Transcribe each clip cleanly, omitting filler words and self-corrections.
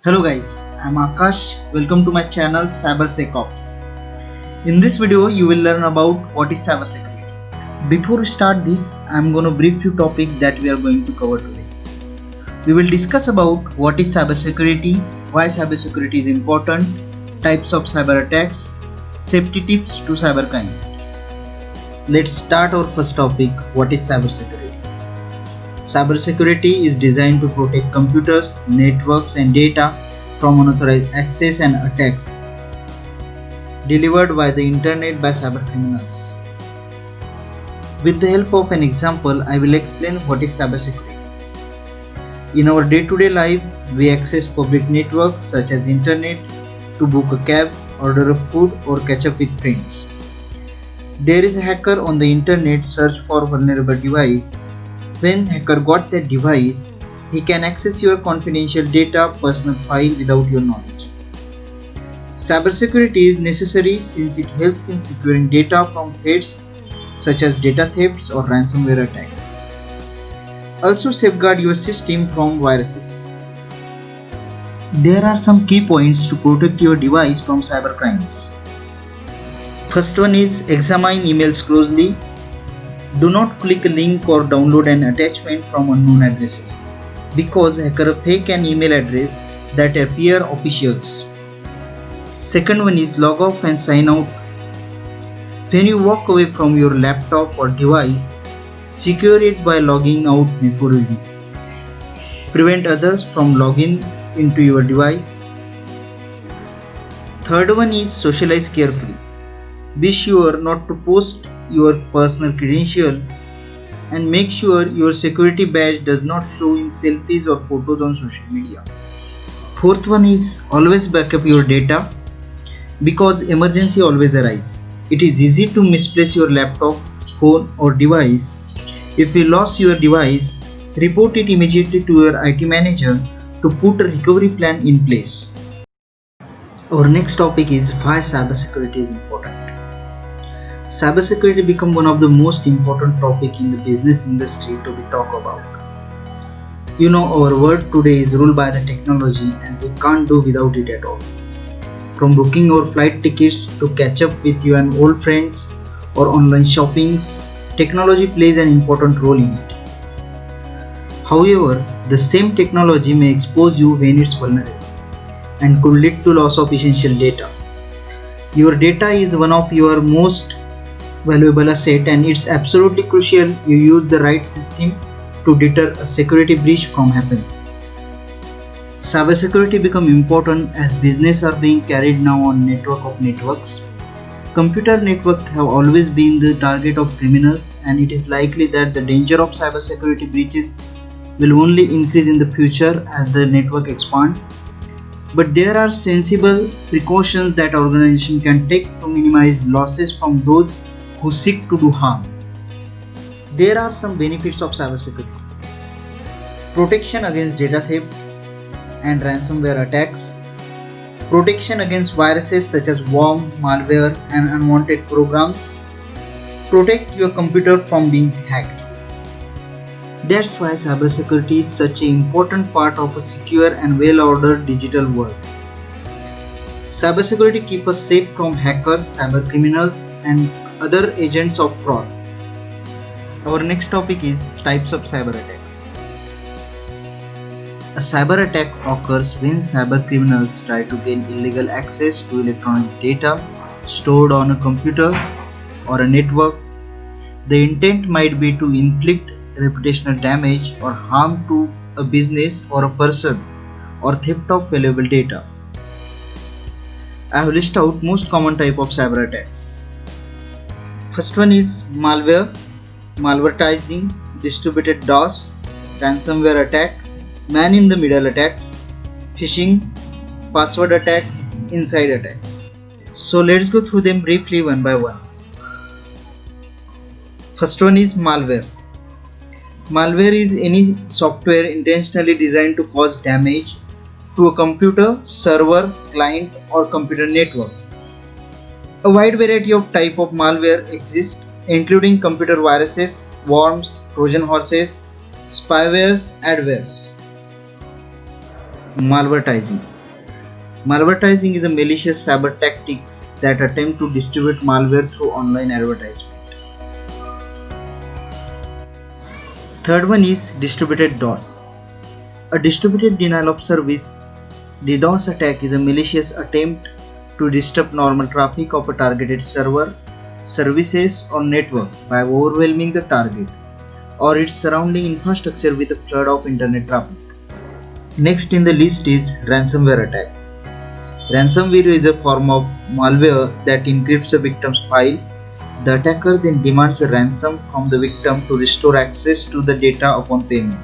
Hello guys, I'm Akash. Welcome to my channel CyberSecOps. In this video, you will learn about what is cybersecurity. Before we start this, I'm going to brief you topic that we are going to cover today. We will discuss about what is cybersecurity, why cybersecurity is important, types of cyber attacks, safety tips to cyber crimes. Let's start our first topic, what is cybersecurity. Cybersecurity is designed to protect computers, networks and data from unauthorized access and attacks delivered by the internet by cybercriminals. With the help of an example, I will explain what is cybersecurity. In our day-to-day life, we access public networks such as internet to book a cab, order a food or catch up with friends. There is a hacker on the internet search for vulnerable device. When hacker got that device, he can access your confidential data, personal file without your knowledge. Cybersecurity is necessary since it helps in securing data from threats such as data thefts or ransomware attacks. Also safeguard your system from viruses. There are some key points to protect your device from cybercrimes. First one is examine emails closely. Do not click a link or download an attachment from unknown addresses because hackers fake an email address that appear officials. Second one is log off and sign out. When you walk away from your laptop or device, secure it by logging out before you leave. Prevent others from logging into your device. Third one is socialize carefully. Be sure not to post your personal credentials and make sure your security badge does not show in selfies or photos on social media. Fourth one is always backup your data because emergency always arises. It is easy to misplace your laptop, phone or device. If you lost your device, report it immediately to your IT manager to put a recovery plan in place. Our next topic is why cybersecurity is important. Cybersecurity become one of the most important topic in the business industry to be talked about. You know, our world today is ruled by the technology and we can't do without it at all. From booking our flight tickets to catch up with you and old friends or online shoppings, technology plays an important role in it. However, the same technology may expose you when it's vulnerable and could lead to loss of essential data. Your data is one of your most valuable asset and it's absolutely crucial you use the right system to deter a security breach from happening. Cybersecurity become important as business are being carried now on network of networks. Computer networks have always been the target of criminals and it is likely that the danger of cybersecurity breaches will only increase in the future as the network expand. But there are sensible precautions that organization can take to minimize losses from those who seek to do harm. There are some benefits of cybersecurity. Protection against data theft and ransomware attacks. Protection against viruses such as worm, malware and unwanted programs. Protect your computer from being hacked. That's why cybersecurity is such an important part of a secure and well-ordered digital world. Cybersecurity keeps us safe from hackers, cybercriminals and other agents of fraud. Our next topic is types of cyber attacks. A cyber attack occurs when cybercriminals try to gain illegal access to electronic data stored on a computer or a network. The intent might be to inflict reputational damage or harm to a business or a person or theft of valuable data. I have listed out most common type of cyber attacks. First one is malware, malvertising, distributed DOS, ransomware attack, man-in-the-middle attacks, phishing, password attacks, inside attacks. So let's go through them briefly one by one. First one is malware. Malware is any software intentionally designed to cause damage to a computer, server, client or computer network. A wide variety of type of malware exists including computer viruses, worms, Trojan horses, spywares, adwares. Malvertising. Malvertising is a malicious cyber tactics that attempt to distribute malware through online advertisement. Third one is distributed DOS. A distributed denial of service DDoS attack is a malicious attempt to disrupt normal traffic of a targeted server, services or network by overwhelming the target or its surrounding infrastructure with a flood of internet traffic. Next in the list is ransomware attack. Ransomware is a form of malware that encrypts a victim's file. The attacker then demands a ransom from the victim to restore access to the data upon payment.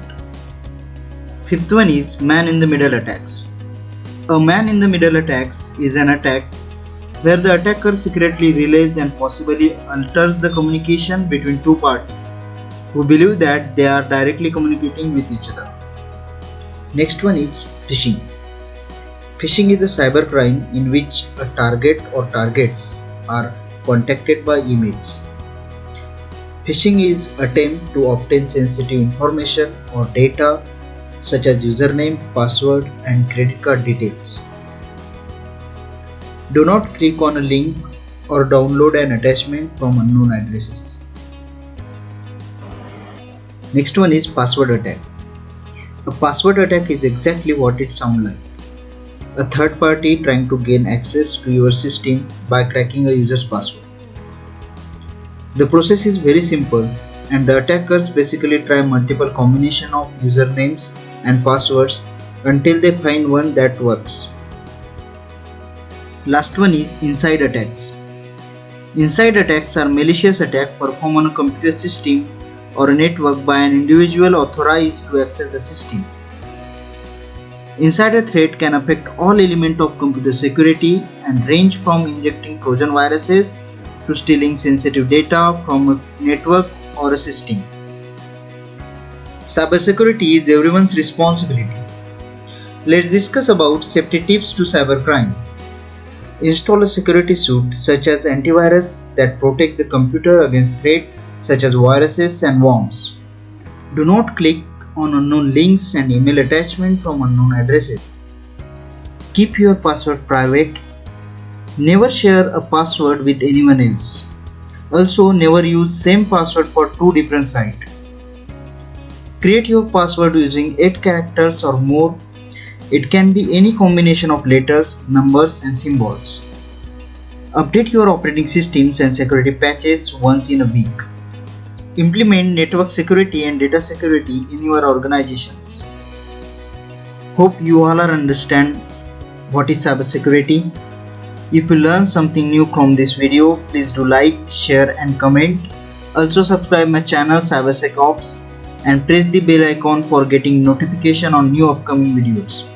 Fifth one is man-in-the-middle attacks. A man-in-the-middle attacks is an attack where the attacker secretly relays and possibly alters the communication between two parties who believe that they are directly communicating with each other. Next one is phishing. Phishing is a cybercrime in which a target or targets are contacted by emails. Phishing is attempt to obtain sensitive information or data such as username, password and credit card details. Do not click on a link or download an attachment from unknown addresses. Next one is password attack. A password attack is exactly what it sounds like. A third party trying to gain access to your system by cracking a user's password. The process is very simple and the attackers basically try multiple combinations of usernames and passwords until they find one that works. Last one is inside attacks. Inside attacks are malicious attacks performed on a computer system or a network by an individual authorized to access the system. Insider threat can affect all elements of computer security and range from injecting Trojan viruses to stealing sensitive data from a network or a system. Cybersecurity is everyone's responsibility. Let's discuss about safety tips to cybercrime. Install a security suite such as antivirus that protect the computer against threats such as viruses and worms. Do not click on unknown links and email attachments from unknown addresses. Keep your password private. Never share a password with anyone else. Also, never use same password for two different sites. Create your password using 8 characters or more. It can be any combination of letters, numbers and symbols. Update your operating systems and security patches once in a week. Implement network security and data security in your organizations. Hope you all understand what is cybersecurity. If you learn something new from this video, please do like, share and comment. Also subscribe my channel CyberSecOps and press the bell icon for getting notification on new upcoming videos.